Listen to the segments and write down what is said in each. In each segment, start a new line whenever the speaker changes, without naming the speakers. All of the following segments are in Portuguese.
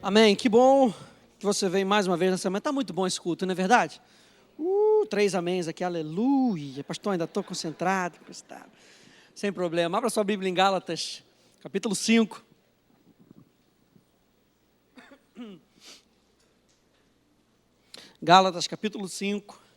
Amém. Que bom que você veio mais uma vez nessa semana. Está muito bom esse culto, não é verdade? 3 améns aqui, aleluia. Pastor, ainda estou concentrado. Sem problema. Abra sua Bíblia em Gálatas, capítulo 5. Gálatas, capítulo 5.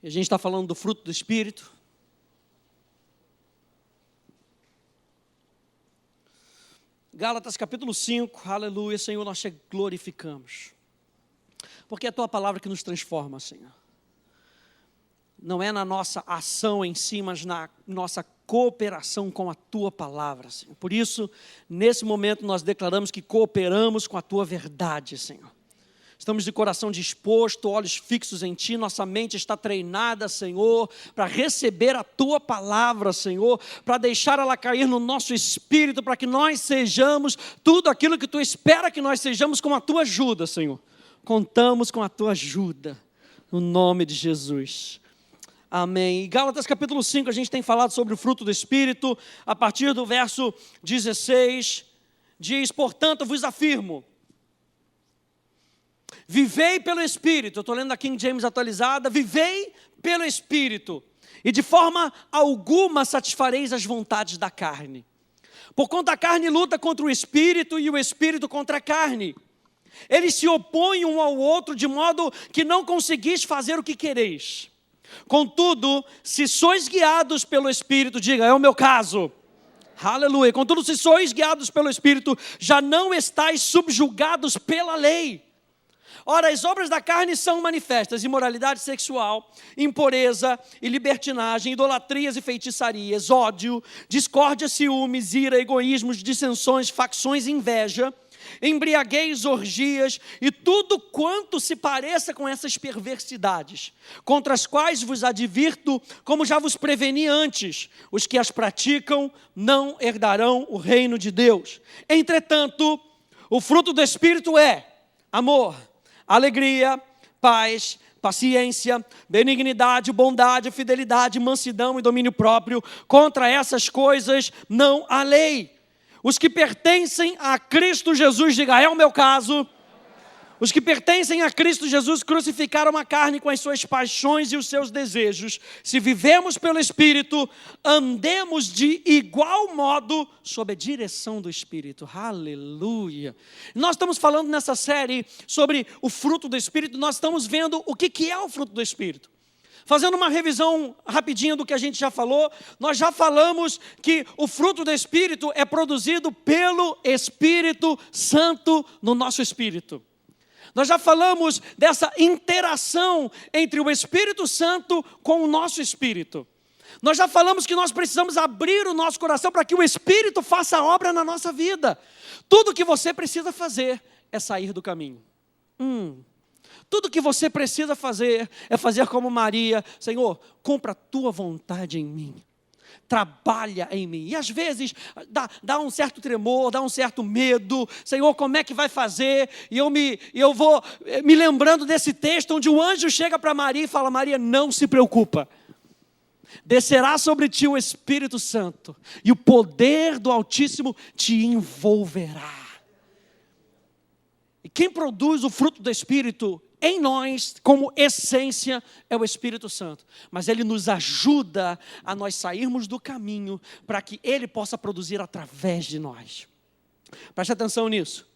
E a gente está falando do fruto do Espírito. Gálatas capítulo 5, aleluia, Senhor, nós te glorificamos. Porque é a Tua palavra que nos transforma, Senhor. Não é na nossa ação em si, mas na nossa cooperação com a Tua palavra, Senhor. Por isso, nesse momento nós declaramos que cooperamos com a Tua verdade, Senhor. Estamos de coração disposto, olhos fixos em Ti, nossa mente está treinada, Senhor, para receber a Tua palavra, Senhor, para deixar ela cair no nosso espírito, para que nós sejamos tudo aquilo que Tu espera que nós sejamos com a Tua ajuda, Senhor. Contamos com a Tua ajuda, no nome de Jesus. Amém. Em Gálatas capítulo 5, a gente tem falado sobre o fruto do Espírito, a partir do verso 16, diz: portanto, vos afirmo, vivei pelo Espírito. Eu estou lendo a King James atualizada. Vivei pelo Espírito, e de forma alguma satisfareis as vontades da carne. Porquanto a carne luta contra o Espírito, e o Espírito contra a carne. Eles se opõem um ao outro, de modo que não conseguis fazer o que quereis. Contudo, se sois guiados pelo Espírito, diga, é o meu caso. Aleluia. Contudo, se sois guiados pelo Espírito, já não estáis subjugados pela lei. Ora, as obras da carne são manifestas: imoralidade sexual, impureza e libertinagem, idolatrias e feitiçarias, ódio, discórdia, ciúmes, ira, egoísmos, dissensões, facções, inveja, embriaguez, orgias e tudo quanto se pareça com essas perversidades, contra as quais vos advirto, como já vos preveni antes: os que as praticam não herdarão o reino de Deus. Entretanto, o fruto do Espírito é amor, alegria, paz, paciência, benignidade, bondade, fidelidade, mansidão e domínio próprio. Contra essas coisas não há lei. Os que pertencem a Cristo Jesus, diga, é o meu caso. Os que pertencem a Cristo Jesus crucificaram a carne com as suas paixões e os seus desejos. Se vivemos pelo Espírito, andemos de igual modo sob a direção do Espírito. Aleluia! Nós estamos falando nessa série sobre o fruto do Espírito. Nós estamos vendo o que é o fruto do Espírito. Fazendo uma revisão rapidinha do que a gente já falou, nós já falamos que o fruto do Espírito é produzido pelo Espírito Santo no nosso espírito. Nós já falamos dessa interação entre o Espírito Santo com o nosso espírito. Nós já falamos que nós precisamos abrir o nosso coração para que o Espírito faça a obra na nossa vida. Tudo que você precisa fazer é sair do caminho. Tudo que você precisa fazer é fazer como Maria: Senhor, cumpra a Tua vontade em mim. Trabalha em mim. E às vezes dá um certo tremor, dá um certo medo. Senhor, como é que vai fazer? E eu vou me lembrando desse texto onde o anjo chega para Maria e fala: Maria, não se preocupa. Descerá sobre ti o Espírito Santo, e o poder do Altíssimo te envolverá. E quem produz o fruto do Espírito em nós, como essência, é o Espírito Santo. Mas Ele nos ajuda a nós sairmos do caminho para que Ele possa produzir através de nós. Preste atenção nisso.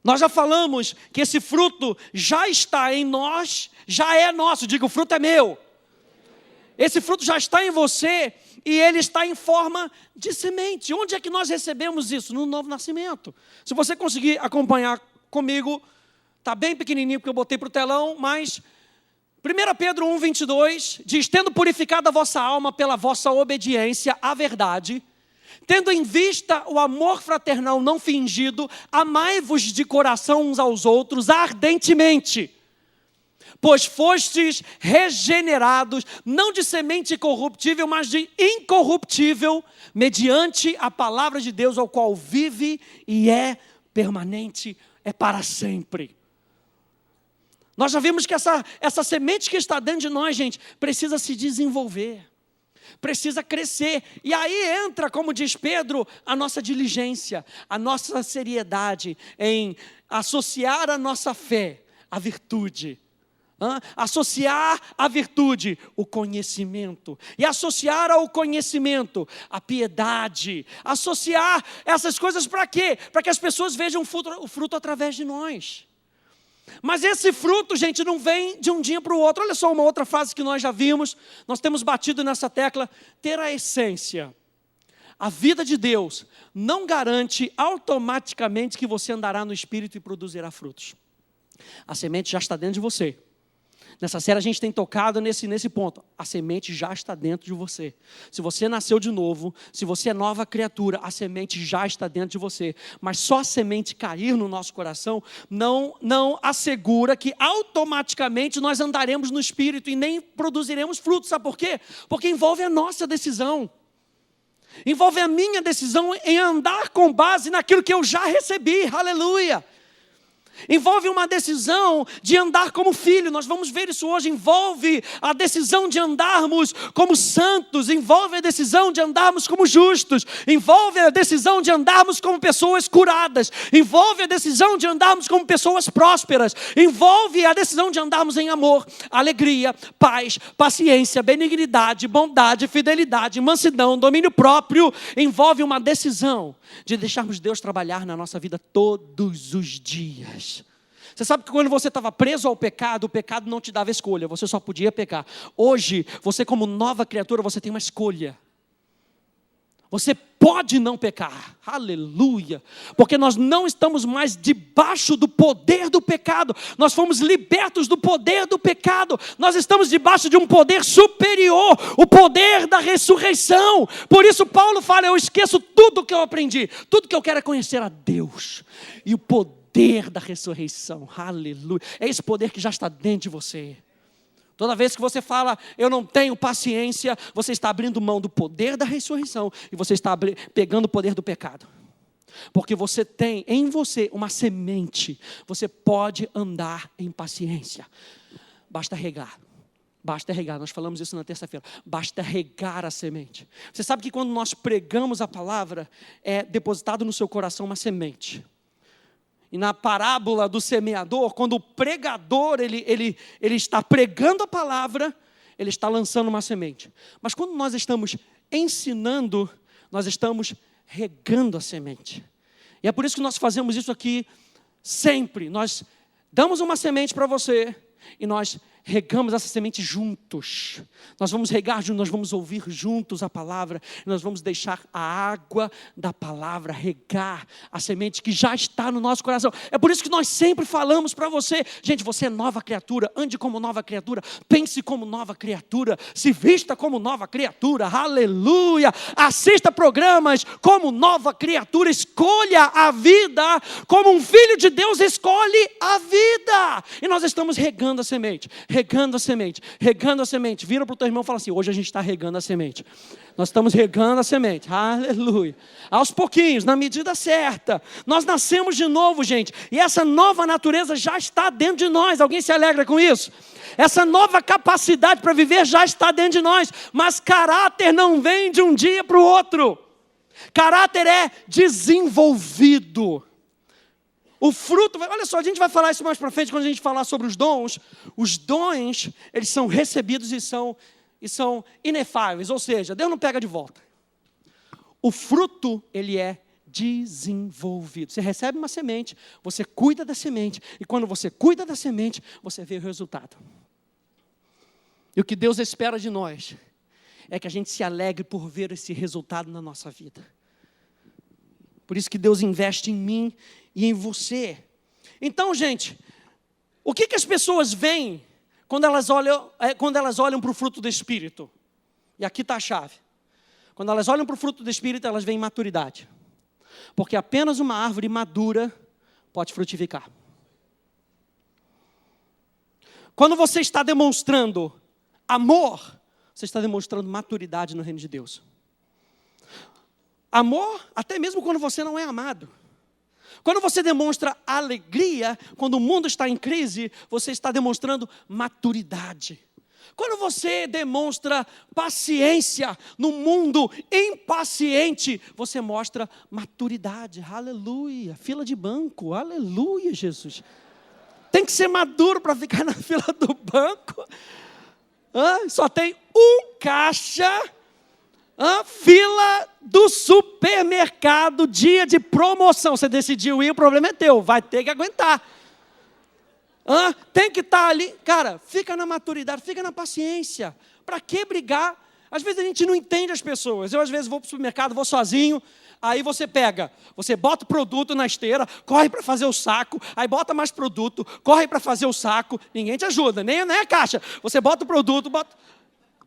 Nós já falamos que esse fruto já está em nós, já é nosso. Diga, o fruto é meu. Esse fruto já está em você e ele está em forma de semente. Onde é que nós recebemos isso? No novo nascimento. Se você conseguir acompanhar comigo, está bem pequenininho porque eu botei para o telão, mas 1 Pedro 1,22 diz: tendo purificado a vossa alma pela vossa obediência à verdade, tendo em vista o amor fraternal não fingido, amai-vos de coração uns aos outros ardentemente, pois fostes regenerados, não de semente corruptível, mas de incorruptível, mediante a palavra de Deus, ao qual vive e é permanente, é para sempre. Nós já vimos que essa semente que está dentro de nós, gente, precisa se desenvolver, precisa crescer. E aí entra, como diz Pedro, a nossa diligência, a nossa seriedade em associar a nossa fé à virtude. Associar à virtude o conhecimento, e associar ao conhecimento a piedade, associar essas coisas para quê? Para que as pessoas vejam o fruto através de nós. Mas esse fruto, gente, não vem de um dia para o outro. Olha só uma outra frase que nós já vimos, nós temos batido nessa tecla: ter a essência. A vida de Deus não garante automaticamente que você andará no Espírito e produzirá frutos. A semente já está dentro de você. Nessa série a gente tem tocado nesse ponto. A semente já está dentro de você. Se você nasceu de novo, se você é nova criatura, a semente já está dentro de você. Mas só a semente cair no nosso coração não assegura que automaticamente nós andaremos no Espírito e nem produziremos frutos. Sabe por quê? Porque envolve a nossa decisão. Envolve a minha decisão em andar com base naquilo que eu já recebi. Aleluia! Envolve uma decisão de andar como filho. Nós vamos ver isso hoje. Envolve a decisão de andarmos como santos. Envolve a decisão de andarmos como justos. Envolve a decisão de andarmos como pessoas curadas. Envolve a decisão de andarmos como pessoas prósperas. Envolve a decisão de andarmos em amor, alegria, paz, paciência, benignidade, bondade, fidelidade, mansidão, domínio próprio. Envolve uma decisão de deixarmos Deus trabalhar na nossa vida todos os dias. Você sabe que quando você estava preso ao pecado, o pecado não te dava escolha, você só podia pecar. Hoje, você como nova criatura, você tem uma escolha. Você pode não pecar, aleluia, porque nós não estamos mais debaixo do poder do pecado, nós fomos libertos do poder do pecado, nós estamos debaixo de um poder superior, o poder da ressurreição. Por isso Paulo fala: eu esqueço tudo que eu aprendi, tudo que eu quero é conhecer a Deus, e o poder da ressurreição, aleluia, é esse poder que já está dentro de você. Toda vez que você fala, eu não tenho paciência, você está abrindo mão do poder da ressurreição e você está pegando o poder do pecado. Porque você tem em você uma semente, você pode andar em paciência. Basta regar. Basta regar, nós falamos isso na terça-feira. Basta regar a semente. Você sabe que quando nós pregamos a palavra, é depositado no seu coração uma semente. E na parábola do semeador, quando o pregador ele está pregando a palavra, ele está lançando uma semente. Mas quando nós estamos ensinando, nós estamos regando a semente. E é por isso que nós fazemos isso aqui sempre. Nós damos uma semente para você e nós regamos essa semente juntos. Nós vamos regar juntos, nós vamos ouvir juntos a palavra, e nós vamos deixar a água da palavra regar a semente que já está no nosso coração. É por isso que nós sempre falamos para você: gente, você é nova criatura, ande como nova criatura, pense como nova criatura, se vista como nova criatura, aleluia, assista programas como nova criatura, escolha a vida como um filho de Deus escolhe a vida. E nós estamos regando a semente. Regando a semente, regando a semente. Vira para o teu irmão e fala assim: hoje a gente está regando a semente. Nós estamos regando a semente, aleluia. Aos pouquinhos, na medida certa. Nós nascemos de novo, gente. E essa nova natureza já está dentro de nós. Alguém se alegra com isso? Essa nova capacidade para viver já está dentro de nós. Mas caráter não vem de um dia para o outro. Caráter é desenvolvido. O fruto, olha só, a gente vai falar isso mais para frente quando a gente falar sobre os dons. Os dons, eles são recebidos e são inefáveis, ou seja, Deus não pega de volta. O fruto, ele é desenvolvido. Você recebe uma semente, você cuida da semente, e quando você cuida da semente, você vê o resultado. E o que Deus espera de nós é que a gente se alegre por ver esse resultado na nossa vida. Por isso que Deus investe em mim e em você. Então, gente, o que as pessoas veem quando elas olham para o fruto do Espírito? E aqui está a chave. Quando elas olham para o fruto do Espírito, elas veem maturidade. Porque apenas uma árvore madura pode frutificar. Quando você está demonstrando amor, você está demonstrando maturidade no reino de Deus. Amor, até mesmo quando você não é amado. Quando você demonstra alegria, quando o mundo está em crise, você está demonstrando maturidade. Quando você demonstra paciência no mundo impaciente, você mostra maturidade. Aleluia. Fila de banco. Aleluia, Jesus. Tem que ser maduro para ficar na fila do banco. Só tem um caixa. Fila do supermercado, dia de promoção. Você decidiu ir, o problema é teu. Vai ter que aguentar. Tem que estar ali. Cara, fica na maturidade, fica na paciência. Para que brigar? Às vezes a gente não entende as pessoas. Eu às vezes vou para o supermercado, vou sozinho. Aí você bota o produto na esteira, corre para fazer o saco, aí bota mais produto, corre para fazer o saco. Ninguém te ajuda, nem a caixa. Você bota o produto,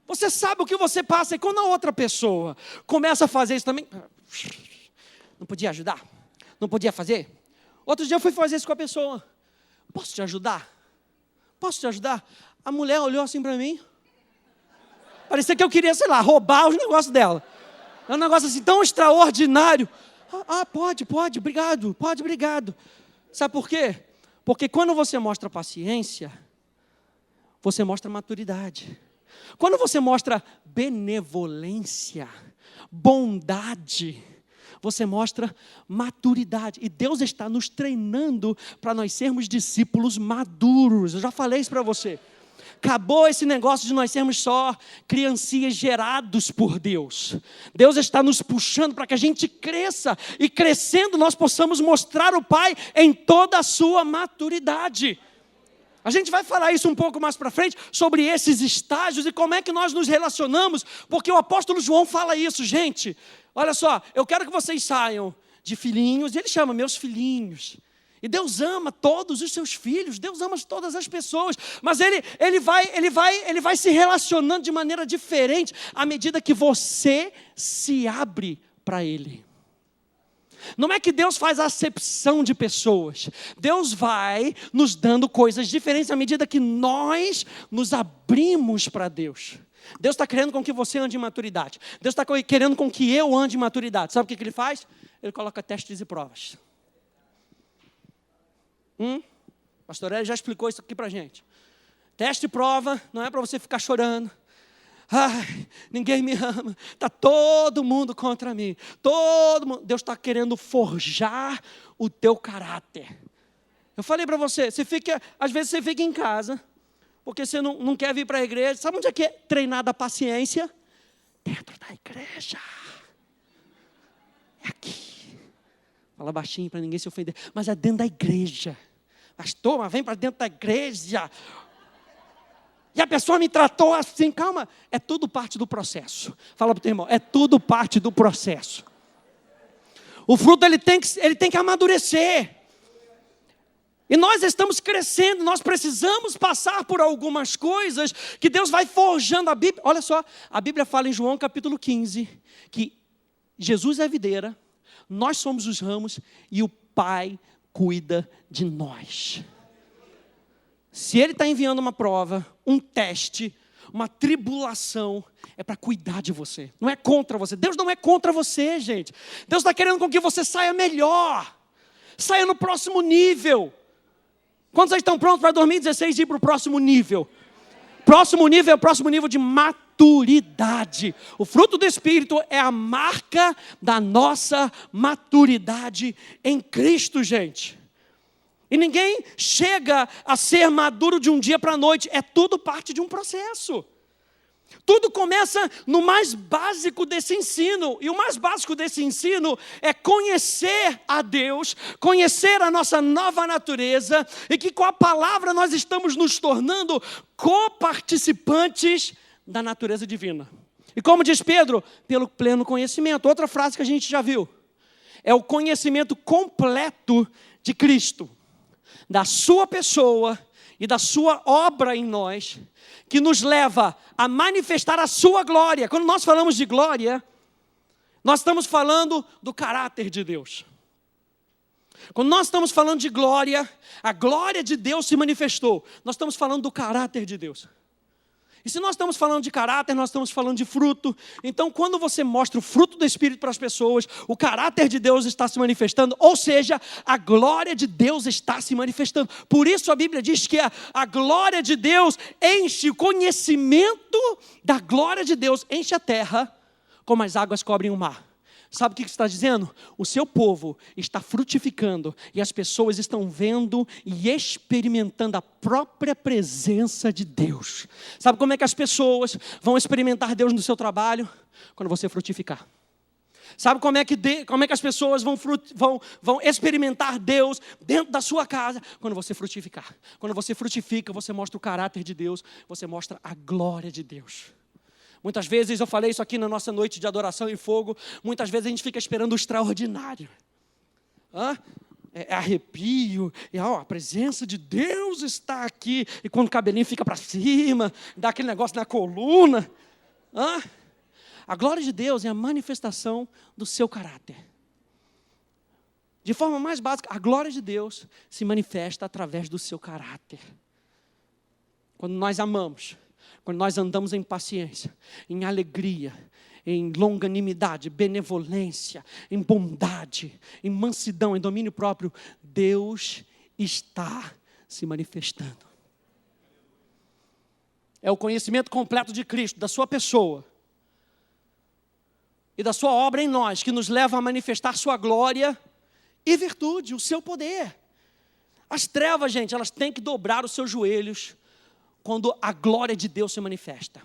Você sabe o que você passa. E quando a outra pessoa começa a fazer isso também, não podia ajudar? Não podia fazer? Outro dia eu fui fazer isso com a pessoa. Posso te ajudar? Posso te ajudar? A mulher olhou assim para mim. Parecia que eu queria, sei lá, roubar os negócios dela. É um negócio assim tão extraordinário. Pode, obrigado. Sabe por quê? Porque quando você mostra paciência, você mostra maturidade. Quando você mostra benevolência, bondade, você mostra maturidade. E Deus está nos treinando para nós sermos discípulos maduros. Eu já falei isso para você. Acabou esse negócio de nós sermos só criancinhas gerados por Deus. Deus está nos puxando para que a gente cresça. E crescendo nós possamos mostrar o Pai em toda a sua maturidade. A gente vai falar isso um pouco mais para frente, sobre esses estágios e como é que nós nos relacionamos, porque o apóstolo João fala isso, gente. Olha só, eu quero que vocês saiam de filhinhos, e ele chama meus filhinhos. E Deus ama todos os seus filhos, Deus ama todas as pessoas, mas ele vai se relacionando de maneira diferente à medida que você se abre para Ele. Não é que Deus faz acepção de pessoas. Deus vai nos dando coisas diferentes à medida que nós nos abrimos para Deus. Deus está querendo com que você ande em maturidade. Deus está querendo com que eu ande em maturidade. Sabe o que Ele faz? Ele coloca testes e provas. Pastor Hélio já explicou isso aqui para a gente. Teste e prova não é para você ficar chorando. Ninguém me ama, está todo mundo contra mim, todo mundo. Deus está querendo forjar o teu caráter. Eu falei para você, às vezes você fica em casa, porque você não quer vir para a igreja. Sabe onde é que é treinada a paciência? Dentro da igreja. É aqui. Fala baixinho para ninguém se ofender, mas é dentro da igreja. Pastor, mas vem para dentro da igreja. E a pessoa me tratou assim, calma, é tudo parte do processo. Fala para o teu irmão, é tudo parte do processo. O fruto ele tem que amadurecer. E nós estamos crescendo, nós precisamos passar por algumas coisas que Deus vai forjando a Bíblia. Olha só, a Bíblia fala em João capítulo 15, que Jesus é a videira, nós somos os ramos e o Pai cuida de nós. Se Ele está enviando uma prova, um teste, uma tribulação, é para cuidar de você. Não é contra você. Deus não é contra você, gente. Deus está querendo com que você saia melhor. Saia no próximo nível. Quantos aí estão prontos para 2016 ir para o próximo nível? Próximo nível é o próximo nível de maturidade. O fruto do Espírito é a marca da nossa maturidade em Cristo, gente. E ninguém chega a ser maduro de um dia para a noite. É tudo parte de um processo. Tudo começa no mais básico desse ensino. E o mais básico desse ensino é conhecer a Deus, conhecer a nossa nova natureza, e que com a palavra nós estamos nos tornando coparticipantes da natureza divina. E como diz Pedro, pelo pleno conhecimento. Outra frase que a gente já viu. É o conhecimento completo de Cristo, da sua pessoa e da sua obra em nós, que nos leva a manifestar a sua glória. Quando nós falamos de glória, nós estamos falando do caráter de Deus. Quando nós estamos falando de glória, a glória de Deus se manifestou. Nós estamos falando do caráter de Deus. E se nós estamos falando de caráter, nós estamos falando de fruto. Então, quando você mostra o fruto do Espírito para as pessoas, o caráter de Deus está se manifestando, ou seja, a glória de Deus está se manifestando. Por isso a Bíblia diz que a glória de Deus enche, o conhecimento da glória de Deus enche a terra, como as águas cobrem o mar. Sabe o que está dizendo? O seu povo está frutificando e as pessoas estão vendo e experimentando a própria presença de Deus. Sabe como é que as pessoas vão experimentar Deus no seu trabalho? Quando você frutificar. Sabe como é que as pessoas vão experimentar Deus dentro da sua casa? Quando você frutificar. Quando você frutifica, você mostra o caráter de Deus, você mostra a glória de Deus. Muitas vezes, eu falei isso aqui na nossa noite de adoração e fogo, muitas vezes a gente fica esperando o extraordinário. É arrepio, a presença de Deus está aqui, e quando o cabelinho fica para cima, dá aquele negócio na coluna. A glória de Deus é a manifestação do seu caráter. De forma mais básica, a glória de Deus se manifesta através do seu caráter. Quando nós amamos, quando nós andamos em paciência, em alegria, em longanimidade, benevolência, em bondade, em mansidão, em domínio próprio, Deus está se manifestando. É o conhecimento completo de Cristo, da sua pessoa e da sua obra em nós, que nos leva a manifestar sua glória e virtude, o seu poder. As trevas, gente, elas têm que dobrar os seus joelhos quando a glória de Deus se manifesta.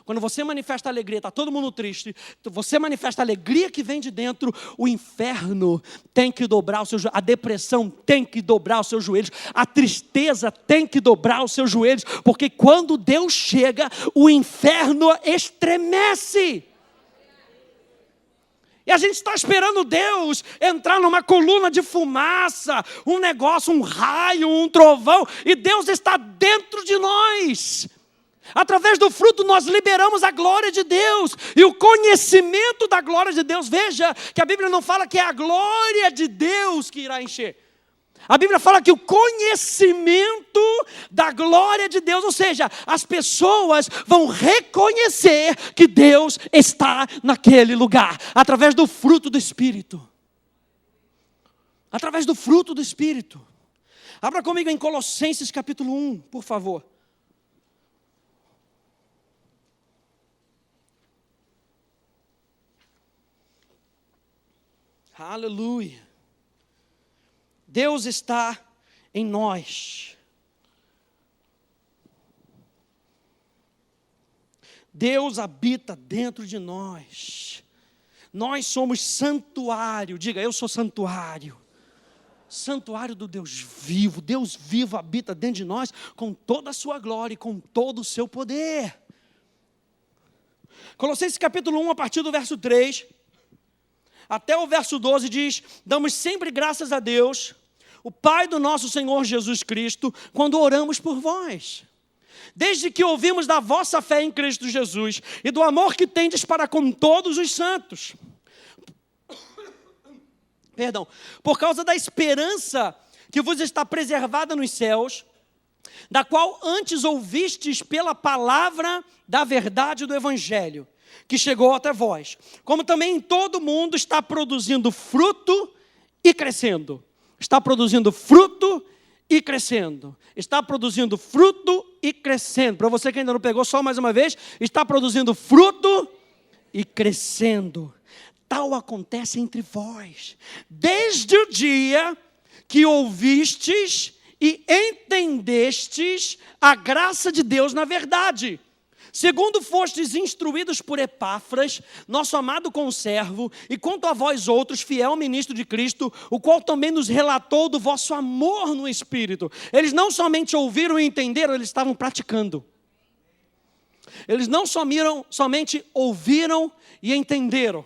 Quando você manifesta alegria, está todo mundo triste, você manifesta a alegria que vem de dentro, o inferno tem que dobrar os seus joelhos, a depressão tem que dobrar os seus joelhos, a tristeza tem que dobrar os seus joelhos, porque quando Deus chega, o inferno estremece. E a gente está esperando Deus entrar numa coluna de fumaça, um negócio, um raio, um trovão, e Deus está dentro de nós. Através do fruto nós liberamos a glória de Deus e o conhecimento da glória de Deus. Veja que a Bíblia não fala que é a glória de Deus que irá encher. A Bíblia fala que o conhecimento da glória de Deus, ou seja, as pessoas vão reconhecer que Deus está naquele lugar, através do fruto do Espírito. Através do fruto do Espírito. Abra comigo em Colossenses capítulo 1, por favor. Aleluia. Deus está em nós. Deus habita dentro de nós. Nós somos santuário. Diga, eu sou santuário. Santuário do Deus vivo. Deus vivo habita dentro de nós com toda a sua glória e com todo o seu poder. Colossenses capítulo 1, a partir do verso 3, até o verso 12 diz: damos sempre graças a Deus, o Pai do nosso Senhor Jesus Cristo, quando oramos por vós. Desde que ouvimos da vossa fé em Cristo Jesus e do amor que tendes para com todos os santos. Por causa da esperança que vos está preservada nos céus, da qual antes ouvistes pela palavra da verdade do Evangelho, que chegou até vós, como também em todo mundo está produzindo fruto e crescendo. Está produzindo fruto e crescendo. Está produzindo fruto e crescendo. Para você que ainda não pegou, só mais uma vez, está produzindo fruto e crescendo. Tal acontece entre vós, desde o dia que ouvistes e entendestes a graça de Deus na verdade. Segundo fostes instruídos por Epáfras, nosso amado conservo, e quanto a vós outros, fiel ministro de Cristo, o qual também nos relatou do vosso amor no Espírito. Eles não somente ouviram e entenderam, eles estavam praticando. Eles não somente ouviram e entenderam.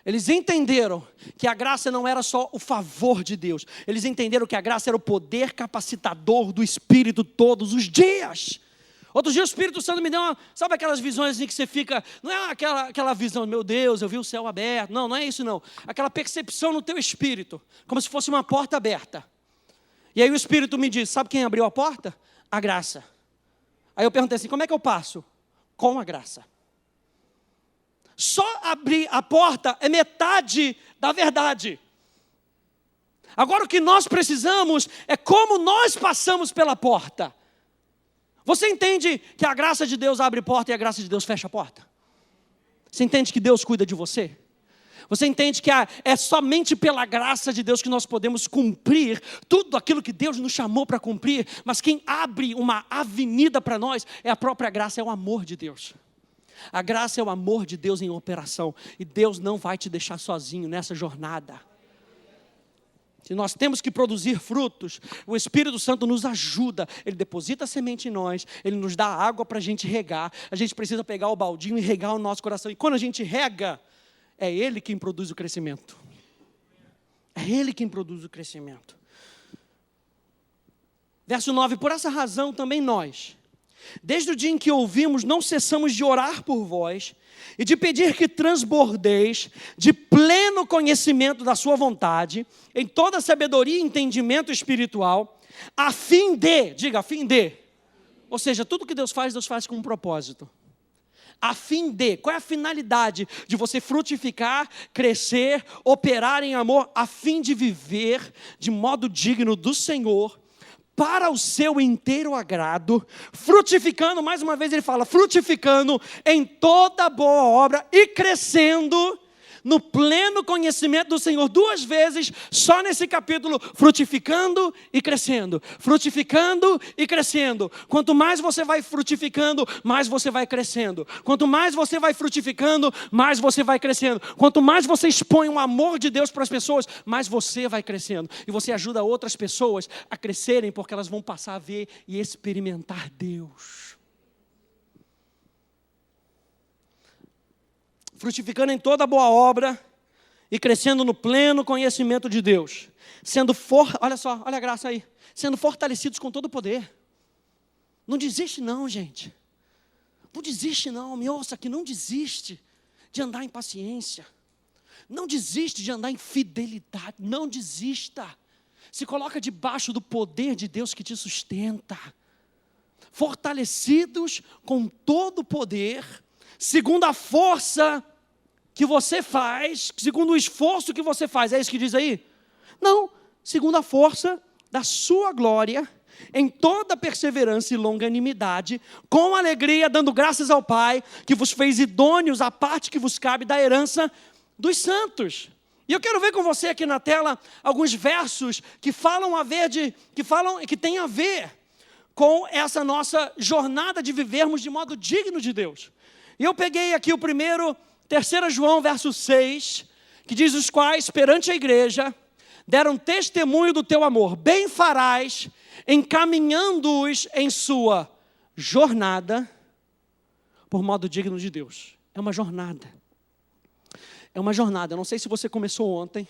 Eles entenderam que a graça não era só o favor de Deus. Eles entenderam que a graça era o poder capacitador do Espírito todos os dias. Outro dia o Espírito Santo me deu sabe aquelas visões assim que você fica, não é aquela visão, meu Deus, eu vi o céu aberto, não é isso não. Aquela percepção no teu espírito, como se fosse uma porta aberta. E aí o Espírito me diz, sabe quem abriu a porta? A graça. Aí eu perguntei assim, como é que eu passo? Com a graça. Só abrir a porta é metade da verdade. Agora o que nós precisamos é como nós passamos pela porta. Você entende que a graça de Deus abre porta e a graça de Deus fecha a porta? Você entende que Deus cuida de você? Você entende que é somente pela graça de Deus que nós podemos cumprir tudo aquilo que Deus nos chamou para cumprir, mas quem abre uma avenida para nós é a própria graça, é o amor de Deus. A graça é o amor de Deus em operação, e Deus não vai te deixar sozinho nessa jornada. Se nós temos que produzir frutos, o Espírito Santo nos ajuda, Ele deposita a semente em nós, Ele nos dá água para a gente regar, a gente precisa pegar o baldinho e regar o nosso coração, e quando a gente rega, é Ele quem produz o crescimento. É Ele quem produz o crescimento. Verso 9, por essa razão também nós, desde o dia em que ouvimos, não cessamos de orar por vós, e de pedir que transbordeis de pleno conhecimento da sua vontade, em toda sabedoria e entendimento espiritual, a fim de, diga, a fim de, ou seja, tudo que Deus faz com um propósito. A fim de, qual é a finalidade de você frutificar, crescer, operar em amor, a fim de viver de modo digno do Senhor, para o seu inteiro agrado, frutificando, mais uma vez ele fala, frutificando em toda boa obra e crescendo no pleno conhecimento do Senhor, 2 vezes, só nesse capítulo, frutificando e crescendo, frutificando e crescendo. Quanto mais você vai frutificando, mais você vai crescendo. Quanto mais você vai frutificando, mais você vai crescendo. Quanto mais você expõe o amor de Deus para as pessoas, mais você vai crescendo. E você ajuda outras pessoas a crescerem, porque elas vão passar a ver e experimentar Deus. Frutificando em toda boa obra e crescendo no pleno conhecimento de Deus, olha só, olha a graça aí, sendo fortalecidos com todo o poder. Não desiste não, gente. Não desiste não, me ouça aqui, não desiste de andar em paciência. Não desiste de andar em fidelidade, não desista. Se coloca debaixo do poder de Deus que te sustenta. Fortalecidos com todo o poder, segundo a força que você faz, segundo o esforço que você faz, é isso que diz aí? Não, segundo a força da sua glória, em toda perseverança e longanimidade, com alegria, dando graças ao Pai, que vos fez idôneos à parte que vos cabe da herança dos santos. E eu quero ver com você aqui na tela alguns versos que têm a ver com essa nossa jornada de vivermos de modo digno de Deus. E eu peguei aqui o primeiro, 3 João, verso 6, que diz, os quais, perante a igreja, deram testemunho do teu amor. Bem farás, encaminhando-os em sua jornada, por modo digno de Deus. É uma jornada. É uma jornada. Eu não sei se você começou ontem.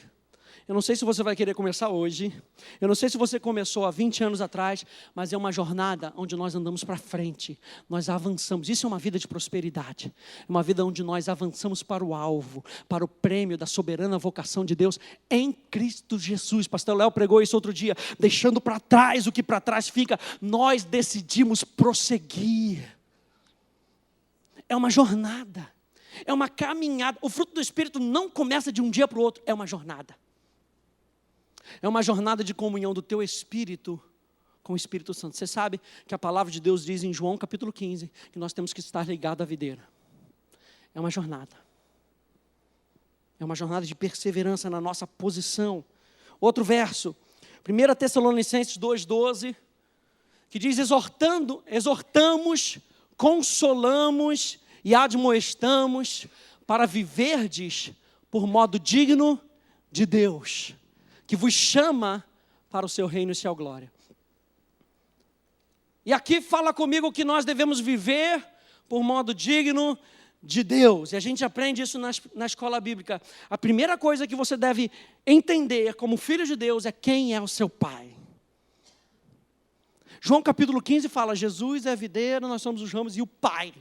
Eu não sei se você vai querer começar hoje. Eu não sei se você começou há 20 anos atrás, mas é uma jornada onde nós andamos para frente. Nós avançamos. Isso é uma vida de prosperidade. É uma vida onde nós avançamos para o alvo, para o prêmio da soberana vocação de Deus em Cristo Jesus. Pastor Léo pregou isso outro dia. Deixando para trás o que para trás fica, nós decidimos prosseguir. É uma jornada. É uma caminhada. O fruto do Espírito não começa de um dia para o outro. É uma jornada. É uma jornada de comunhão do teu Espírito com o Espírito Santo. Você sabe que a palavra de Deus diz em João capítulo 15, que nós temos que estar ligados à videira. É uma jornada. É uma jornada de perseverança na nossa posição. Outro verso, 1 Tessalonicenses 2,12, que diz, exortamos, consolamos e admoestamos para viverdes por modo digno de Deus, que vos chama para o seu reino e sua glória. E aqui fala comigo que nós devemos viver por modo digno de Deus. E a gente aprende isso na escola bíblica. A primeira coisa que você deve entender como filho de Deus é quem é o seu Pai. João capítulo 15 fala, Jesus é a videira, nós somos os ramos e o Pai.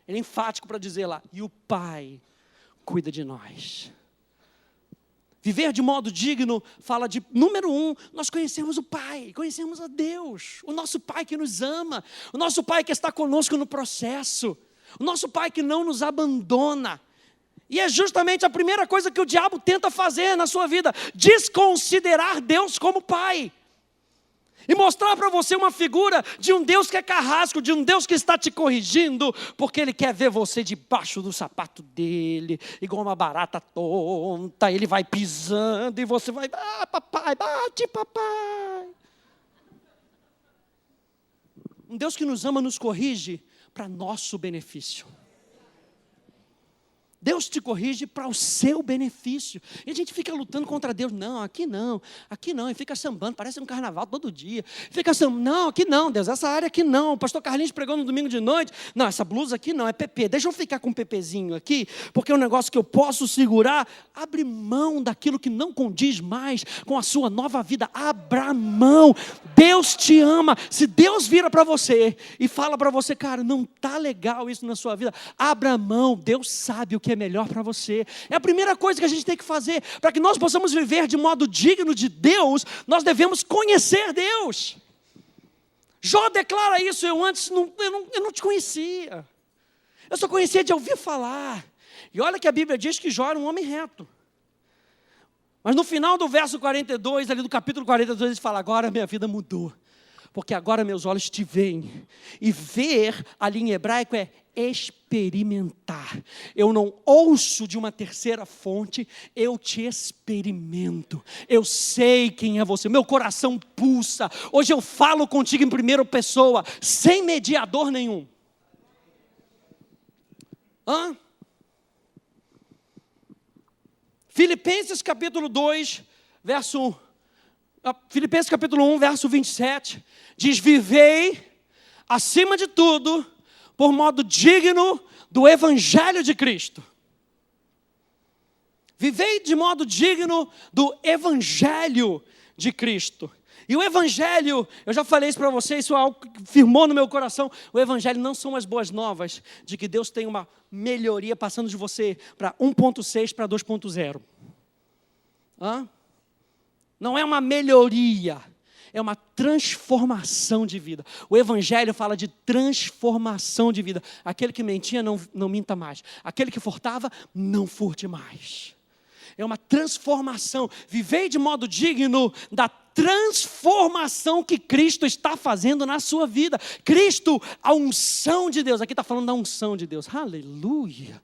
Ele é enfático para dizer lá, e o Pai cuida de nós. Viver de modo digno fala de, número 1, nós conhecemos o Pai, conhecemos a Deus, o nosso Pai que nos ama, o nosso Pai que está conosco no processo, o nosso Pai que não nos abandona. E é justamente a primeira coisa que o diabo tenta fazer na sua vida, desconsiderar Deus como Pai. E mostrar para você uma figura de um Deus que é carrasco, de um Deus que está te corrigindo, porque Ele quer ver você debaixo do sapato dEle, igual uma barata tonta, Ele vai pisando e você vai, papai, bate papai. Um Deus que nos ama, nos corrige para nosso benefício. Deus te corrige para o seu benefício. E a gente fica lutando contra Deus. Não, aqui não. E fica sambando, parece um carnaval todo dia. Fica sambando, não, aqui não, Deus, essa área aqui não. O pastor Carlinhos pregou no domingo de noite. Não, essa blusa aqui não, é PP. Deixa eu ficar com um PPzinho aqui, porque é um negócio que eu posso segurar. Abre mão daquilo que não condiz mais com a sua nova vida. Abra mão. Deus te ama. Se Deus vira para você e fala para você, cara, não está legal isso na sua vida, abra mão. Deus sabe o que é melhor para você. É a primeira coisa que a gente tem que fazer. Para que nós possamos viver de modo digno de Deus, nós devemos conhecer Deus. Jó declara isso. Eu antes não te conhecia. Eu só conhecia de ouvir falar. E olha que a Bíblia diz que Jó era um homem reto. Mas no final do verso 42, ali do capítulo 42, ele fala, agora minha vida mudou. Porque agora meus olhos te veem. E ver, ali em hebraico, é experimentar. Eu não ouço de uma terceira fonte, eu te experimento. Eu sei quem é você, meu coração pulsa. Hoje eu falo contigo em primeira pessoa, sem mediador nenhum. Filipenses capítulo 2, Filipenses capítulo 1, verso 27, diz, vivei, acima de tudo, por modo digno do Evangelho de Cristo. Vivei de modo digno do Evangelho de Cristo. E o Evangelho, eu já falei isso para vocês, isso é algo que firmou no meu coração. O Evangelho não são as boas novas de que Deus tem uma melhoria passando de você para 1.6 para 2.0. Não é uma melhoria, é uma transformação de vida. O Evangelho fala de transformação de vida. Aquele que mentia, não minta mais. Aquele que furtava, não furte mais. É uma transformação. Vivei de modo digno da transformação que Cristo está fazendo na sua vida. Cristo, a unção de Deus. Aqui está falando da unção de Deus. Aleluia.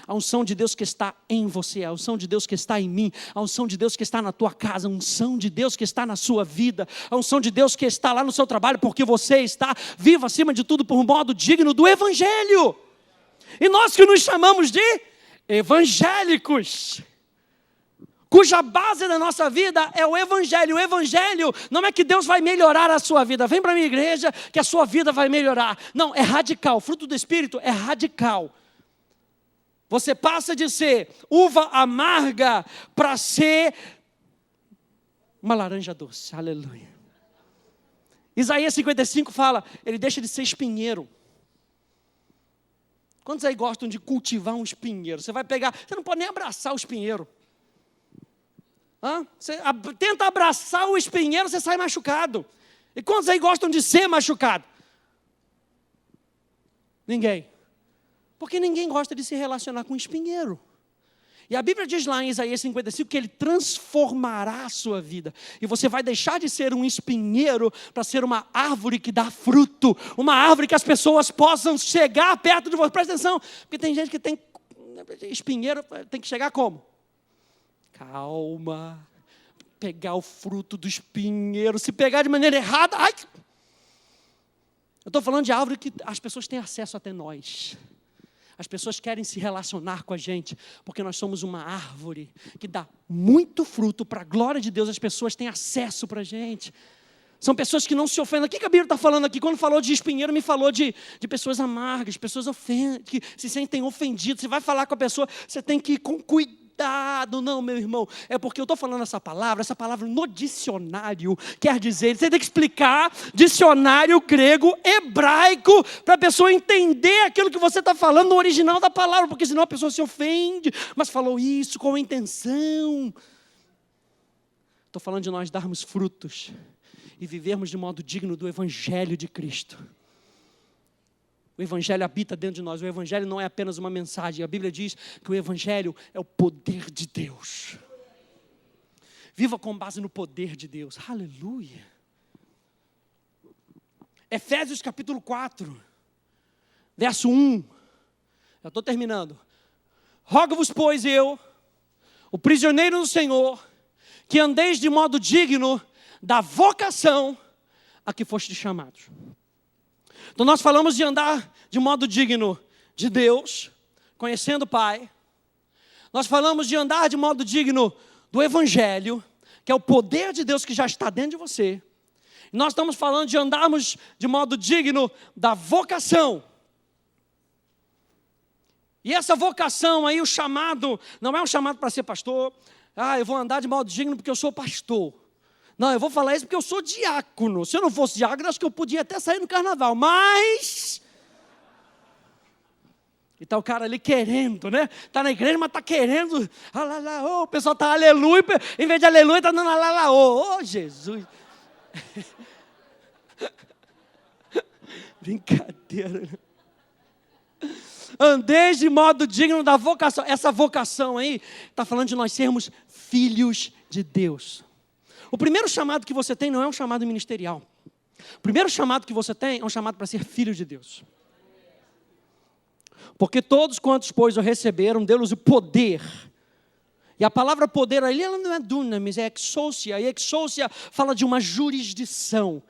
A unção de Deus que está em você, a unção de Deus que está em mim, a unção de Deus que está na tua casa, a unção de Deus que está na sua vida, a unção de Deus que está lá no seu trabalho, porque você está vivo acima de tudo por modo digno do Evangelho. E nós que nos chamamos de evangélicos, cuja base da nossa vida é o Evangelho. O Evangelho não é que Deus vai melhorar a sua vida. Vem para a minha igreja que a sua vida vai melhorar. Não, é radical. O fruto do Espírito é radical. Você passa de ser uva amarga para ser uma laranja doce. Aleluia. Isaías 55 fala, ele deixa de ser espinheiro. Quantos aí gostam de cultivar um espinheiro? Você vai pegar, você não pode nem abraçar o espinheiro. Você tenta abraçar o espinheiro, você sai machucado. E quantos aí gostam de ser machucado? Ninguém. Porque ninguém gosta de se relacionar com um espinheiro. E a Bíblia diz lá em Isaías 55 que Ele transformará a sua vida. E você vai deixar de ser um espinheiro para ser uma árvore que dá fruto. Uma árvore que as pessoas possam chegar perto de você. Presta atenção, porque tem gente que tem espinheiro, tem que chegar como? Calma. Pegar o fruto do espinheiro. Se pegar de maneira errada, ai! Eu estou falando de árvore que as pessoas têm acesso até nós. As pessoas querem se relacionar com a gente, porque nós somos uma árvore que dá muito fruto para a glória de Deus. As pessoas têm acesso para a gente. São pessoas que não se ofendem. O que a Bíblia está falando aqui? Quando falou de espinheiro, me falou de pessoas amargas, pessoas que se sentem ofendidas. Você vai falar com a pessoa, você tem que ir com cuidado. Não, meu irmão, é porque eu estou falando essa palavra no dicionário quer dizer, você tem que explicar dicionário grego, hebraico, para a pessoa entender aquilo que você está falando no original da palavra, porque senão a pessoa se ofende, mas falou isso com a intenção. Estou falando de nós darmos frutos e vivermos de modo digno do Evangelho de Cristo. O Evangelho habita dentro de nós. O Evangelho não é apenas uma mensagem. A Bíblia diz que o Evangelho é o poder de Deus. Viva com base no poder de Deus. Aleluia. Efésios capítulo 4, verso 1. Já estou terminando. Rogo-vos, pois, eu, o prisioneiro do Senhor, que andeis de modo digno da vocação a que fostes chamados. Então nós falamos de andar de modo digno de Deus, conhecendo o Pai. Nós falamos de andar de modo digno do Evangelho, que é o poder de Deus que já está dentro de você. E nós estamos falando de andarmos de modo digno da vocação. E essa vocação aí, o chamado, não é um chamado para ser pastor. Eu vou andar de modo digno porque eu sou pastor. Não, eu vou falar isso porque eu sou diácono. Se eu não fosse diácono, acho que eu podia até sair no carnaval. Mas... E está o cara ali querendo, né? Está na igreja, mas está querendo. O pessoal está aleluia. Em vez de aleluia, está dando alalaô. Oh, Jesus. Brincadeira. Andeis de modo digno da vocação. Essa vocação aí está falando de nós sermos filhos de Deus. O primeiro chamado que você tem não é um chamado ministerial. O primeiro chamado que você tem é um chamado para ser filho de Deus. Porque todos quantos, pois, o receberam, deu-lhes o poder. E a palavra poder ali, ela não é dunamis, é exousia. E exousia fala de uma jurisdição.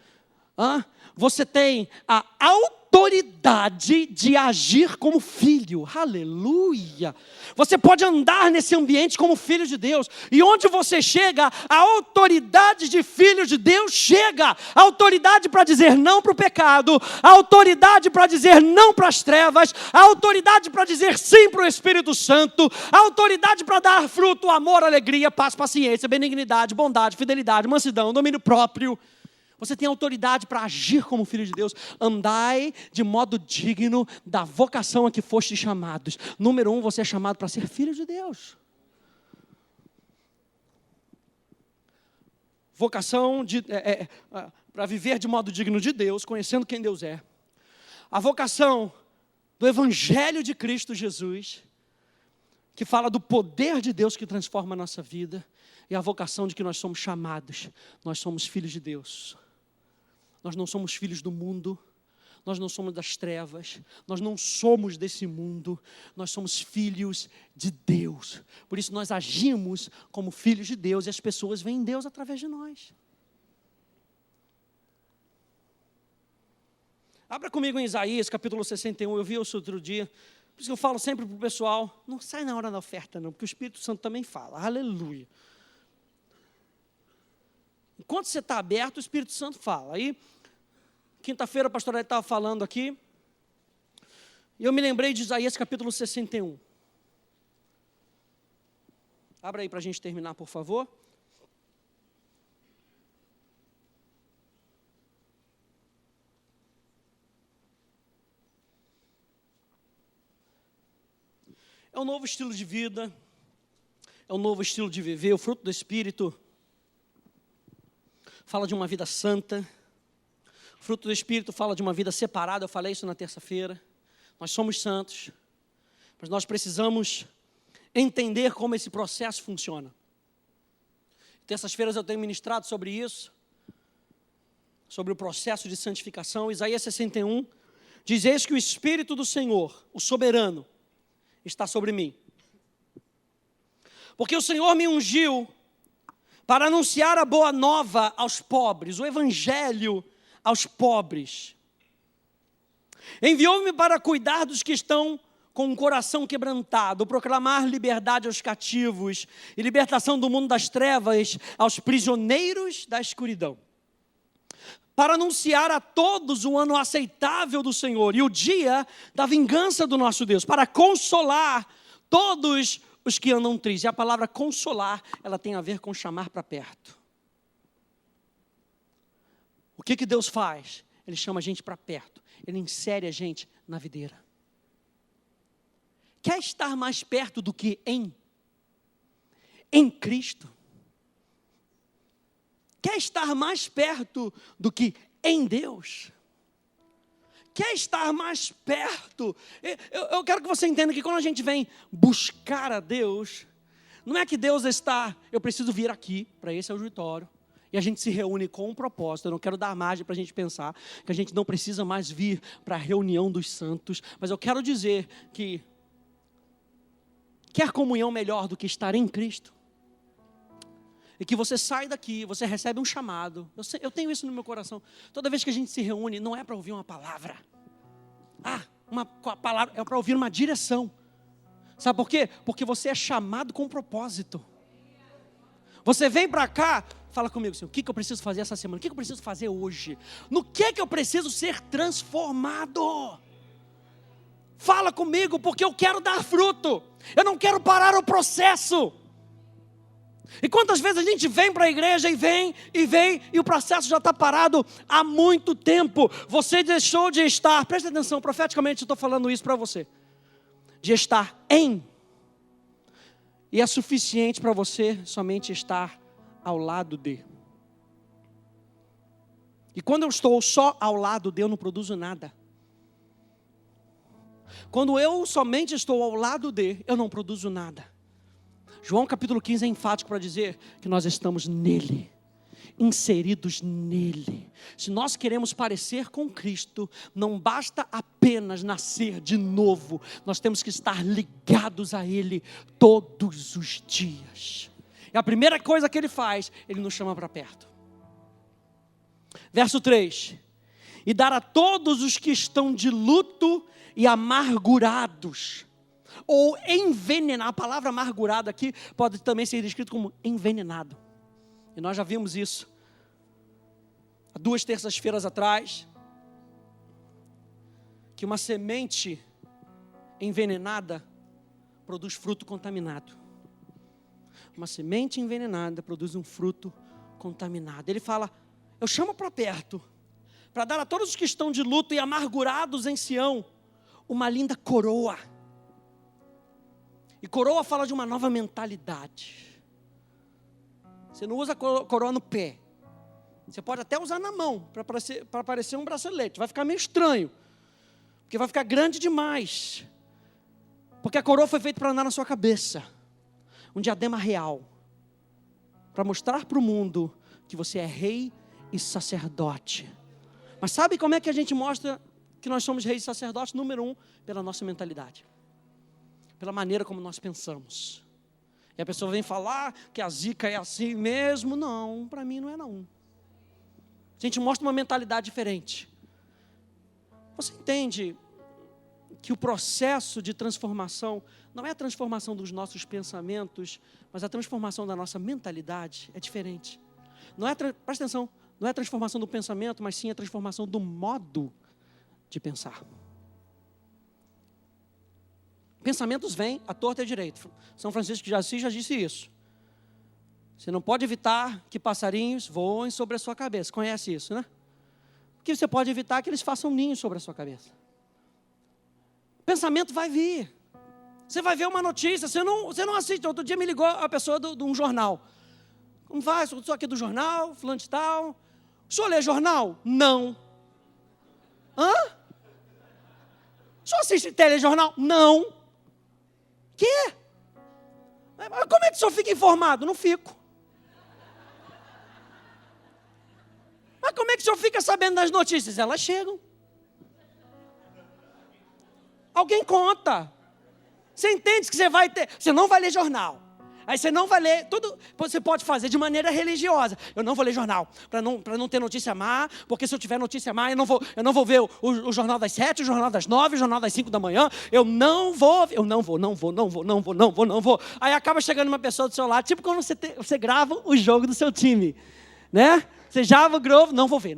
Você tem a autoridade de agir como filho. Aleluia! Você pode andar nesse ambiente como filho de Deus. E onde você chega, a autoridade de filho de Deus chega. A autoridade para dizer não para o pecado. A autoridade para dizer não para as trevas. A autoridade para dizer sim para o Espírito Santo. A autoridade para dar fruto, amor, alegria, paz, paciência, benignidade, bondade, fidelidade, mansidão, domínio próprio. Você tem autoridade para agir como filho de Deus. Andai de modo digno da vocação a que fostes chamados. Número 1, você é chamado para ser filho de Deus. Vocação para viver de modo digno de Deus, conhecendo quem Deus é. A vocação do Evangelho de Cristo Jesus, que fala do poder de Deus que transforma a nossa vida. E a vocação de que nós somos chamados. Nós somos filhos de Deus. Nós não somos filhos do mundo, nós não somos das trevas, nós não somos desse mundo, nós somos filhos de Deus. Por isso nós agimos como filhos de Deus e as pessoas veem Deus através de nós. Abra comigo em Isaías, capítulo 61, eu vi isso outro dia. Por isso que eu falo sempre para o pessoal, não sai na hora da oferta não, porque o Espírito Santo também fala, aleluia. Enquanto você está aberto, o Espírito Santo fala. Aí, quinta-feira, a pastora estava falando aqui, e eu me lembrei de Isaías capítulo 61. Abra aí para a gente terminar, por favor. É um novo estilo de vida, é um novo estilo de viver, o fruto do Espírito. Fala de uma vida santa. O fruto do Espírito fala de uma vida separada. Eu falei isso na terça-feira. Nós somos santos. Mas nós precisamos entender como esse processo funciona. Terças-feiras eu tenho ministrado sobre isso. Sobre o processo de santificação. Isaías 61 diz: eis que o Espírito do Senhor, o soberano, está sobre mim. Porque o Senhor me ungiu para anunciar a boa nova aos pobres, o Evangelho aos pobres. Enviou-me para cuidar dos que estão com o coração quebrantado, proclamar liberdade aos cativos e libertação do mundo das trevas aos prisioneiros da escuridão. Para anunciar a todos o ano aceitável do Senhor e o dia da vingança do nosso Deus, para consolar todos os que andam tristes. E a palavra consolar, ela tem a ver com chamar para perto. O que Deus faz? Ele chama a gente para perto. Ele insere a gente na videira. Quer estar mais perto do que em Cristo? Quer estar mais perto do que em Deus? Quer estar mais perto? Eu quero que você entenda que quando a gente vem buscar a Deus, não é que Deus está, eu preciso vir aqui para esse auditório, e a gente se reúne com um propósito. Eu não quero dar margem para a gente pensar que a gente não precisa mais vir para a reunião dos santos, mas eu quero dizer que quer comunhão melhor do que estar em Cristo? E que você sai daqui, você recebe um chamado. Eu tenho isso no meu coração. Toda vez que a gente se reúne, não é para ouvir uma palavra. Uma palavra é para ouvir uma direção. Sabe por quê? Porque você é chamado com propósito. Você vem para cá, fala comigo, Senhor, o que eu preciso fazer essa semana? O que eu preciso fazer hoje? No que eu preciso ser transformado? Fala comigo, porque eu quero dar fruto. Eu não quero parar o processo. E quantas vezes a gente vem para a igreja e vem, e o processo já está parado há muito tempo. Você deixou de estar, presta atenção, profeticamente eu estou falando isso para você. De estar em. E é suficiente para você somente estar ao lado de. E quando eu estou só ao lado de, eu não produzo nada. Quando eu somente estou ao lado de, eu não produzo nada. João capítulo 15 é enfático para dizer que nós estamos nele, inseridos nele. Se nós queremos parecer com Cristo, não basta apenas nascer de novo, nós temos que estar ligados a Ele todos os dias. E a primeira coisa que Ele faz, Ele nos chama para perto. Verso 3: e dar a todos os que estão de luto e amargurados, ou envenenar. A palavra amargurado aqui pode também ser descrito como envenenado. E nós já vimos isso há 2 terças-feiras atrás, que uma semente envenenada produz fruto contaminado. Uma semente envenenada produz um fruto contaminado. Ele fala, eu chamo para perto, para dar a todos os que estão de luto e amargurados em Sião, uma linda coroa. E coroa fala de uma nova mentalidade. Você não usa coroa no pé. Você pode até usar na mão, para parecer um bracelete. Vai ficar meio estranho. Porque vai ficar grande demais. Porque a coroa foi feita para andar na sua cabeça. Um diadema real. Para mostrar para o mundo que você é rei e sacerdote. Mas sabe como é que a gente mostra que nós somos reis e sacerdotes? Número 1, pela nossa mentalidade. Pela maneira como nós pensamos. E a pessoa vem falar que a zica é assim mesmo. Não, para mim não é não. A gente mostra uma mentalidade diferente. Você entende que o processo de transformação não é a transformação dos nossos pensamentos, mas a transformação da nossa mentalidade é diferente. Não é, presta atenção, não é a transformação do pensamento, mas sim a transformação do modo de pensar. Pensamentos vêm à torta e à direita. São Francisco de Assis já disse isso. Você não pode evitar que passarinhos voem sobre a sua cabeça. Conhece isso, né? Porque você pode evitar que eles façam ninhos sobre a sua cabeça. Pensamento vai vir. Você vai ver uma notícia, você não assiste. Outro dia me ligou a pessoa de um jornal. Como vai? Sou aqui do jornal, fulano de tal. O senhor lê jornal? Não. Hã? O senhor assiste telejornal? Não. Quê? Como é que o senhor fica informado? Não fico. Mas como é que o senhor fica sabendo das notícias? Elas chegam. Alguém conta. Você entende que você vai ter... Você não vai ler jornal. Aí você não vai ler... Tudo você pode fazer de maneira religiosa. Eu não vou ler jornal, para não ter notícia má, porque se eu tiver notícia má, eu não vou ver o jornal das 7, o jornal das 9, o jornal das 5 da manhã. Eu não vou. Aí acaba chegando uma pessoa do seu lado, tipo quando você grava o jogo do seu time, né? Você já grava, não vou ver,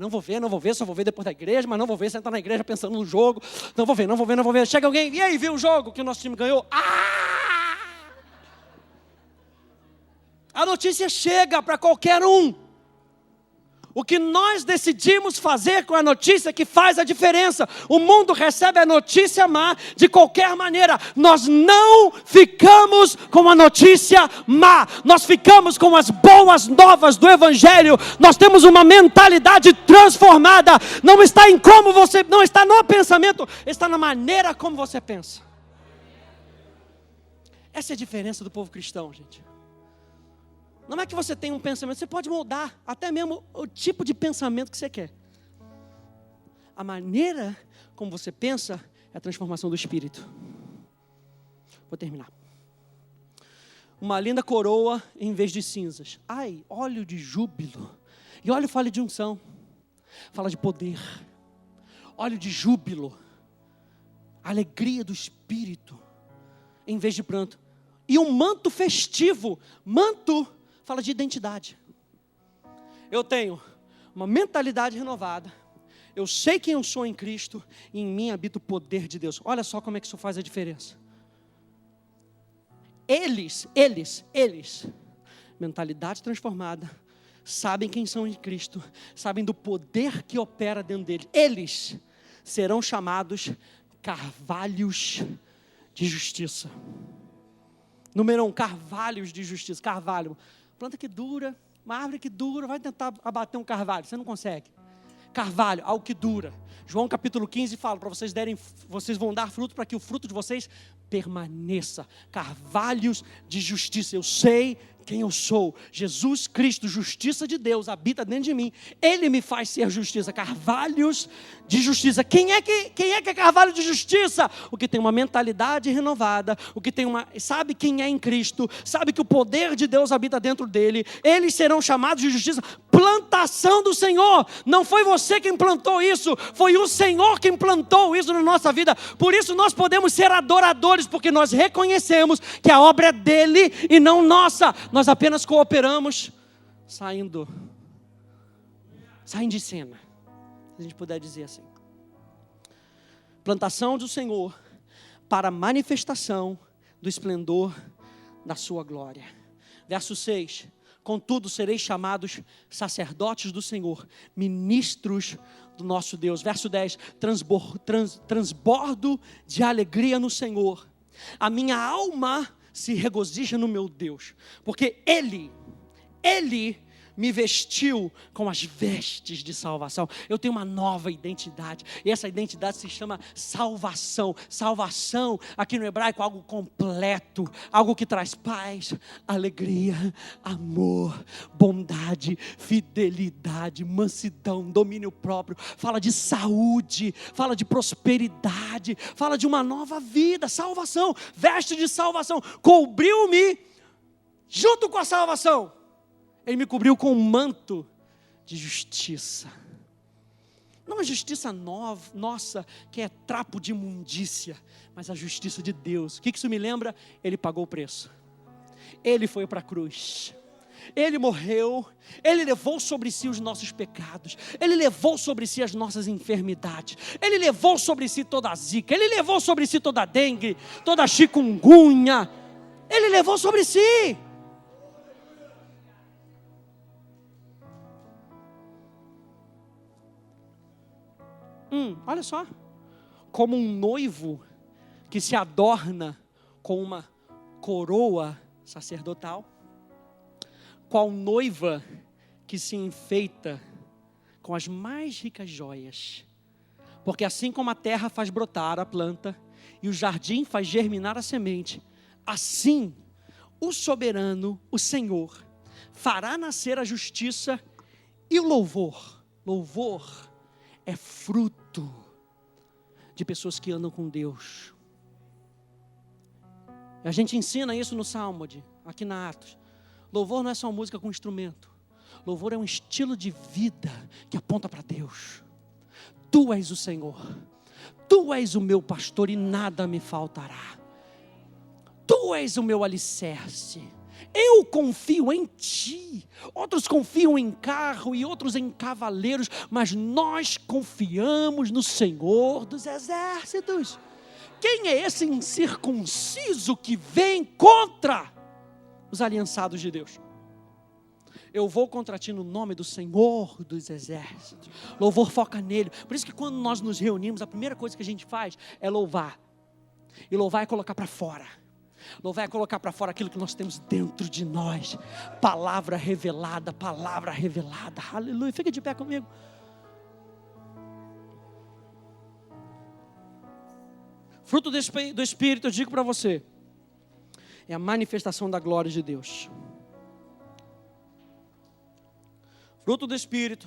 só vou ver depois da igreja, mas não vou ver, você está na igreja pensando no jogo, não vou ver. Chega alguém, e aí, viu o jogo que o nosso time ganhou? A notícia chega para qualquer um. O que nós decidimos fazer com a notícia que faz a diferença. O mundo recebe a notícia má de qualquer maneira. Nós não ficamos com a notícia má. Nós ficamos com as boas novas do Evangelho. Nós temos uma mentalidade transformada. Não está em como você, não está no pensamento, está na maneira como você pensa. Essa é a diferença do povo cristão, gente. Não é que você tem um pensamento, você pode moldar até mesmo o tipo de pensamento que você quer. A maneira como você pensa é a transformação do espírito. Vou terminar. Uma linda coroa em vez de cinzas. Ai, óleo de júbilo. E óleo fala de unção. Fala de poder. Óleo de júbilo. Alegria do espírito. Em vez de pranto. E um manto festivo. Manto fala de identidade. Eu tenho uma mentalidade renovada. Eu sei quem eu sou em Cristo. E em mim habita o poder de Deus. Olha só como é que isso faz a diferença. Eles, mentalidade transformada, sabem quem são em Cristo, sabem do poder que opera dentro deles. Eles serão chamados carvalhos de justiça. Número 1, carvalhos de justiça. Carvalho, planta que dura, uma árvore que dura, vai tentar abater um carvalho, você não consegue. Carvalho, algo que dura. João capítulo 15 fala para vocês vão dar fruto para que o fruto de vocês permaneça. Carvalhos de justiça. Eu sei quem eu sou. Jesus Cristo, justiça de Deus, habita dentro de mim. Ele me faz ser justiça. Carvalhos de justiça. Quem é que é carvalho de justiça? O que tem uma mentalidade renovada, o que tem sabe quem é em Cristo, sabe que o poder de Deus habita dentro dele. Eles serão chamados de justiça. Plantação do Senhor. Não foi você quem plantou isso, foi o Senhor quem plantou isso na nossa vida. Por isso nós podemos ser adoradores, porque nós reconhecemos que a obra é dele e não nossa. Nós apenas cooperamos, saindo de cena, se a gente puder dizer assim. Plantação do Senhor para a manifestação do esplendor da sua glória. Verso 6. Contudo, sereis chamados sacerdotes do Senhor, ministros do nosso Deus. Verso 10, transbordo de alegria no Senhor. A minha alma se regozija no meu Deus, porque Ele me vestiu com as vestes de salvação. Eu tenho uma nova identidade, e essa identidade se chama salvação. Salvação, aqui no hebraico, algo completo, algo que traz paz, alegria, amor, bondade, fidelidade, mansidão, domínio próprio. Fala de saúde, fala de prosperidade, fala de uma nova vida, salvação, veste de salvação. Cobriu-me junto com a salvação. Ele me cobriu com um manto de justiça. Não a justiça nossa, que é trapo de imundícia, mas a justiça de Deus. O que isso me lembra? Ele pagou o preço. Ele foi para a cruz. Ele morreu. Ele levou sobre si os nossos pecados. Ele levou sobre si as nossas enfermidades. Ele levou sobre si toda a zika. Ele levou sobre si toda a dengue, toda a chikungunya. Ele levou sobre si. Olha só, como um noivo que se adorna com uma coroa sacerdotal, qual noiva que se enfeita com as mais ricas joias, porque assim como a terra faz brotar a planta e o jardim faz germinar a semente, assim o soberano, o Senhor, fará nascer a justiça e o louvor. Louvor é fruto de pessoas que andam com Deus. A gente ensina isso no Salmo, aqui na Atos. Louvor não é só música com instrumento. Louvor é um estilo de vida que aponta para Deus. Tu és o Senhor. Tu és o meu pastor e nada me faltará. Tu és o meu alicerce. Eu confio em ti. Outros confiam em carro e outros em cavaleiros, mas nós confiamos no Senhor dos exércitos. Quem é esse incircunciso que vem contra os aliançados de Deus? Eu vou contra ti no nome do Senhor dos Exércitos. Louvor foca nele. Por isso que quando nós nos reunimos, a primeira coisa que a gente faz é louvar. E louvar é colocar para fora. Louvar é colocar para fora aquilo que nós temos dentro de nós. Palavra revelada, palavra revelada. Aleluia. Fica de pé comigo. Fruto do Espírito, eu digo para você, é a manifestação da glória de Deus. Fruto do Espírito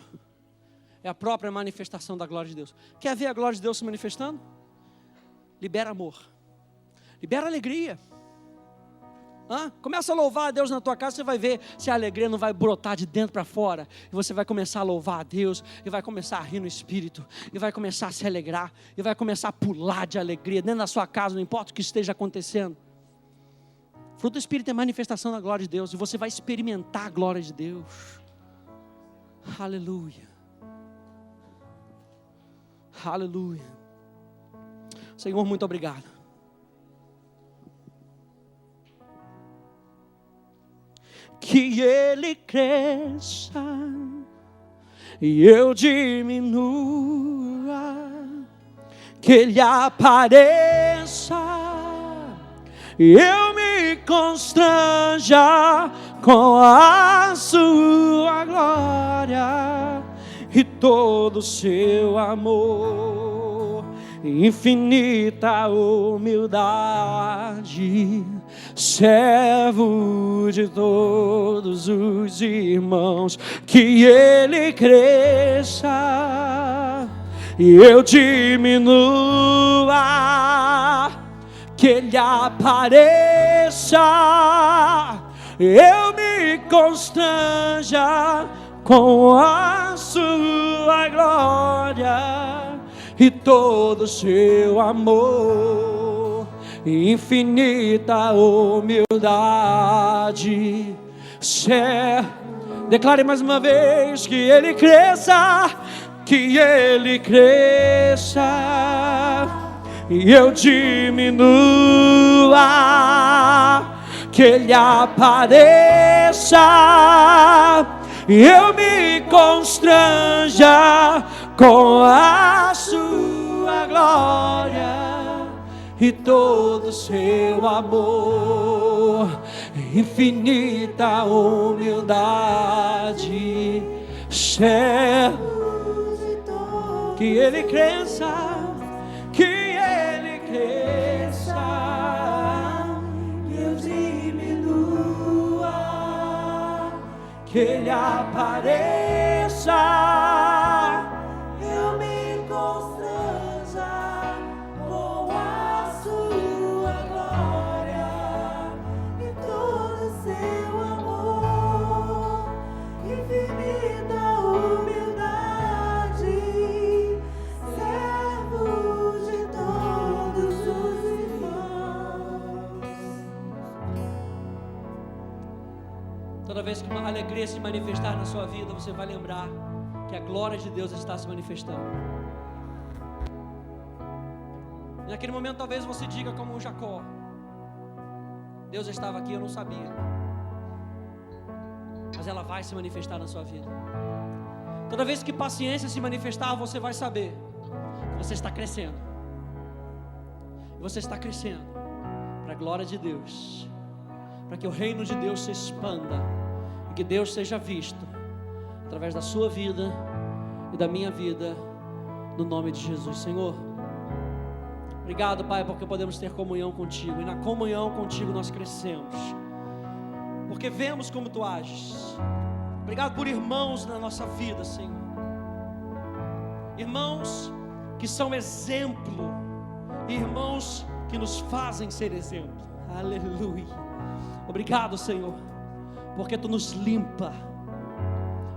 é a própria manifestação da glória de Deus. Quer ver a glória de Deus se manifestando? Libera amor. Libera alegria. Começa a louvar a Deus na tua casa, você vai ver se a alegria não vai brotar de dentro para fora. E você vai começar a louvar a Deus, e vai começar a rir no Espírito, e vai começar a se alegrar, e vai começar a pular de alegria dentro da sua casa, não importa o que esteja acontecendo. Fruto do Espírito é manifestação da glória de Deus, e você vai experimentar a glória de Deus. Aleluia. Aleluia. Senhor, muito obrigado. Que Ele cresça e eu diminua, que Ele apareça e eu me constranja com a sua glória e todo o seu amor, infinita humildade, servo de todos os irmãos, que Ele cresça e eu diminua, que Ele apareça, eu me constranja com a sua glória e todo o seu amor, infinita humildade. Declare mais uma vez que Ele cresça, que Ele cresça e eu diminua, que Ele apareça e eu me constranja com a sua glória e todo o seu amor, infinita humildade, que Ele cresça, que Ele cresça, eu diminua, que Ele apareça, eu me constranja com a sua glória e todo o seu amor, infinita humildade, servo de todos os irmãos. Toda vez que uma alegria se manifestar na sua vida, você vai lembrar que a glória de Deus está se manifestando. E naquele momento talvez você diga como um Jacó: Deus estava aqui, eu não sabia. Mas ela vai se manifestar na sua vida. Toda vez que paciência se manifestar, você vai saber que você está crescendo. E você está crescendo para a glória de Deus, para que o reino de Deus se expanda e que Deus seja visto através da sua vida e da minha vida, no nome de Jesus. Senhor, obrigado, Pai, porque podemos ter comunhão contigo, e na comunhão contigo nós crescemos, porque vemos como Tu ages. Obrigado por irmãos na nossa vida, Senhor, irmãos que são exemplo, irmãos que nos fazem ser exemplo. Aleluia. Obrigado, Senhor, porque Tu nos limpa.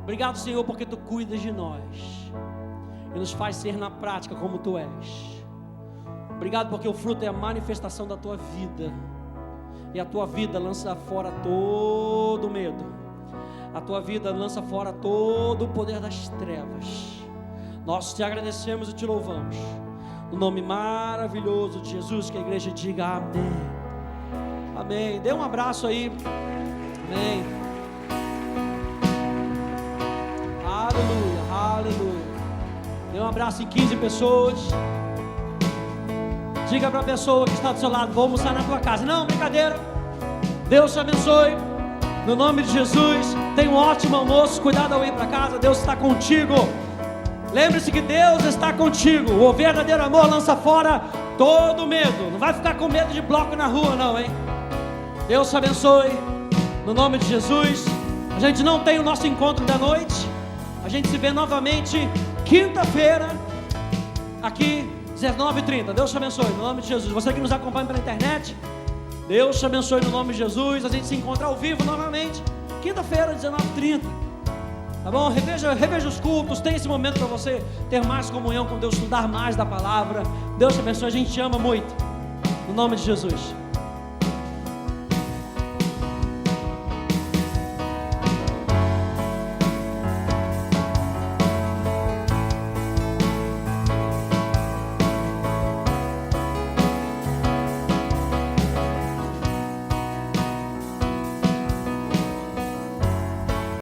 Obrigado, Senhor, porque Tu cuidas de nós e nos faz ser na prática como Tu és. Obrigado porque o fruto é a manifestação da Tua vida, e a Tua vida lança fora todo medo, a Tua vida lança fora todo o poder das trevas. Nós Te agradecemos e Te louvamos, no nome maravilhoso de Jesus. Que a igreja diga amém. Amém. Dê um abraço aí. Amém. Aleluia, aleluia. Dê um abraço em 15 pessoas. Diga para a pessoa que está do seu lado: vou almoçar na tua casa. Não, brincadeira. Deus te abençoe. No nome de Jesus, tenha um ótimo almoço. Cuidado ao ir para casa. Deus está contigo. Lembre-se que Deus está contigo. O verdadeiro amor lança fora todo medo. Não vai ficar com medo de bloco na rua não, hein? Deus te abençoe. No nome de Jesus. A gente não tem o nosso encontro da noite. A gente se vê novamente quinta-feira aqui 19h30. Deus te abençoe no nome de Jesus. Você que nos acompanha pela internet, Deus te abençoe no nome de Jesus. A gente se encontra ao vivo novamente quinta-feira 19h30. Tá bom? Reveja os cultos. Tem esse momento para você ter mais comunhão com Deus, estudar mais da palavra. Deus te abençoe. A gente te ama muito no nome de Jesus.